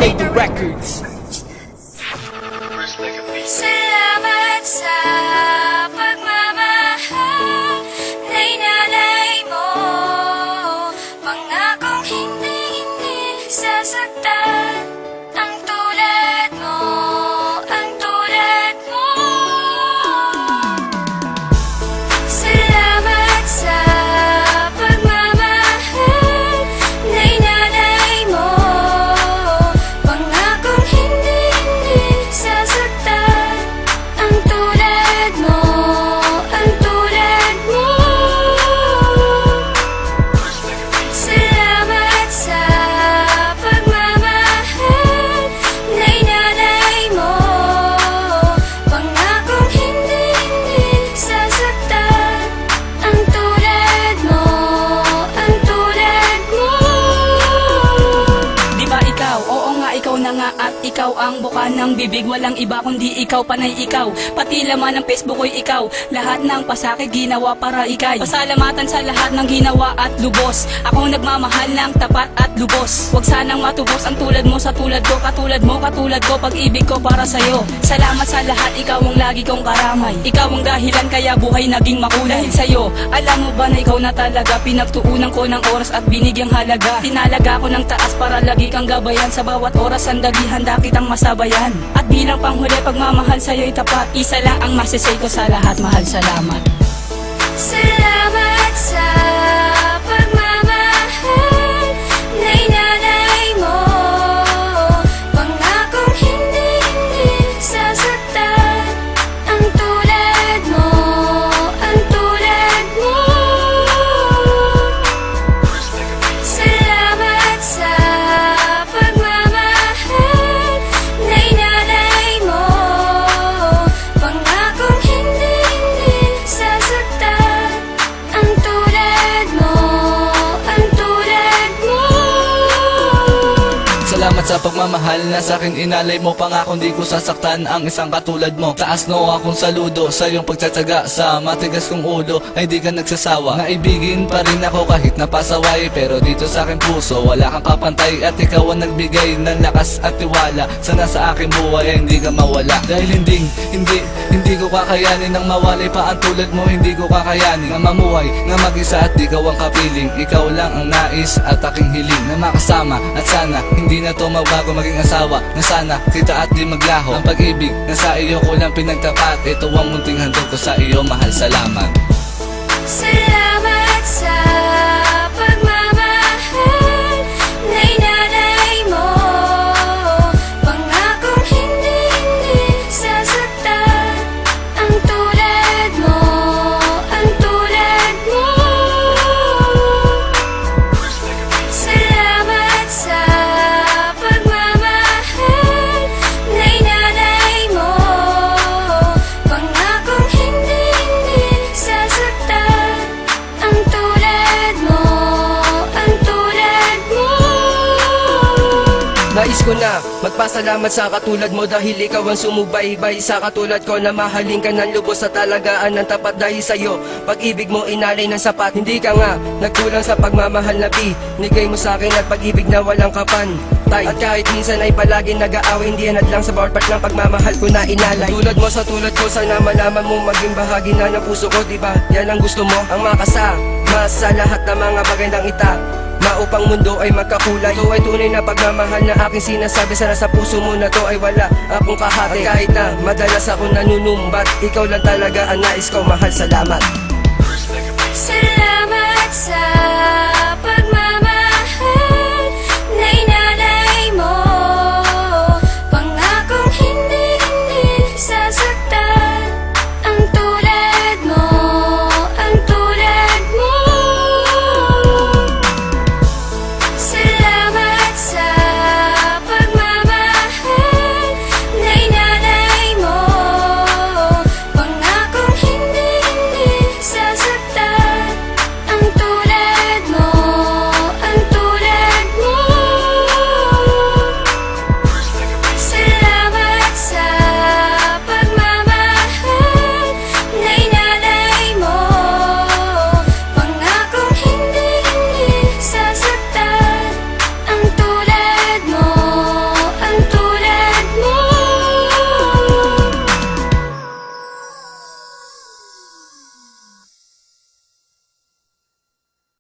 Label Records. Salamat sa pagmamahal na inalay mo. Pangakong hindi sasaktan ang tulad mo, ang tulad mo. Salamat sa pagmamahal na inalay mo. Pangakong hindi sasaktan ang tulad mo, ang tulad mo. Salamat sa pagmamahal na inalay mo. Pangakong hindi sasaktan ang tulad mo, ang tulad mo. Di ba ikaw? Oo nga, ikaw na nga at ikaw ang buka ng bibig. Walang iba kundi ikaw, panay ikaw. Pati laman ng Facebook ko'y ikaw. Lahat ng pasakit ginawa para ikay. Pasalamatan sa lahat ng ginawa at lubos. Ako nagmamahal ng tapat at lubos. Huwag sanang matubos ang tulad mo sa tulad ko. Katulad mo, katulad ko, pag-ibig ko para sa'yo. Salamat sa lahat, ikaw ang lagi kong karamay. Ikaw ang dahilan kaya buhay naging makulay. Dahil sa'yo, alam mo ba na ikaw na talaga pinagtuunan ko ng oras at binigyang halaga. Tinalaga ko ng taas para lagi kang gabayan. Sa bawat oras sandali handa kitang masabayan. At bilang panghuli pagmamahal sa'yo'y tapat. Isa lang ang masisay ko sa lahat, mahal, salamat. Salamat sa pagmamahal na inalay mo. Pangakong hindi sasaktan ang tulad mo, ang tulad mo. Salamat sa pagmamahal na inalay mo. Pangakong hindi sasaktan ang tulad mo, ang tulad mo. Salamat sa pagmamahal na sa'kin inalay mo. Pangako di ko sasaktan ang isang katulad mo. Taas no akong saludo sa iyong pagtsatsaga. Sa matigas kong ulo ay di ka nagsasawa. Naibigin pa rin ako kahit napasaway. Pero dito sa aking puso wala kang kapantay. At ikaw ang nagbigay ng lakas at tiwala. Sana sa aking buhay ay hindi ka mawala. Dahil hindi ko kakayanin nang mawalay pa ang tulad mo. Hindi ko kakayanin na mamuhay na mag-isa at ikaw ang kapiling. Ikaw lang ang nais at aking hiling na makasama. At sana hindi na to magbago maging asawa. Na sana kita at di maglaho ang pag-ibig na sa iyo ko lang pinagtapat. Ito ang munting handog ko sa iyo, mahal, salamat. Salamat sa pagmamahal na inalay mo. Pangakong hindi sasaktan ang tulad mo, ang tulad mo. Salamat sa pagmamahal na inalay mo. Pangakong hindi sasaktan ang tulad mo, ang tulad mo. Nais ko na magpasalamat sa katulad mo dahil ikaw ang sumubaybay sa katulad ko na mahalin ka ng lubos sa talagaan ng tapat. Dahil sa'yo pag-ibig mo inalay ng sapat. Hindi ka nga nagkulang sa pagmamahal na binigay mo sa akin at pag-ibig na walang kapantay. At kahit minsan ay palagi nag-aaway, hindi yan at lang sa bawat part ng pagmamahal ko na inalay. Tulad mo sa tulad ko, sana malaman mo maging bahagi na ng puso ko. Diba yan ang gusto mo, ang makasama sa lahat ng mga bagandang maupang mundo ay magkakulay. Ito ay tunay na pagmamahal na aking sinasabi. Sana sa puso mo na to ay wala akong kahati. At kahit na madalas ako nanunumbat, ikaw lang talaga ang nais ko, mahal, salamat. Salamat sa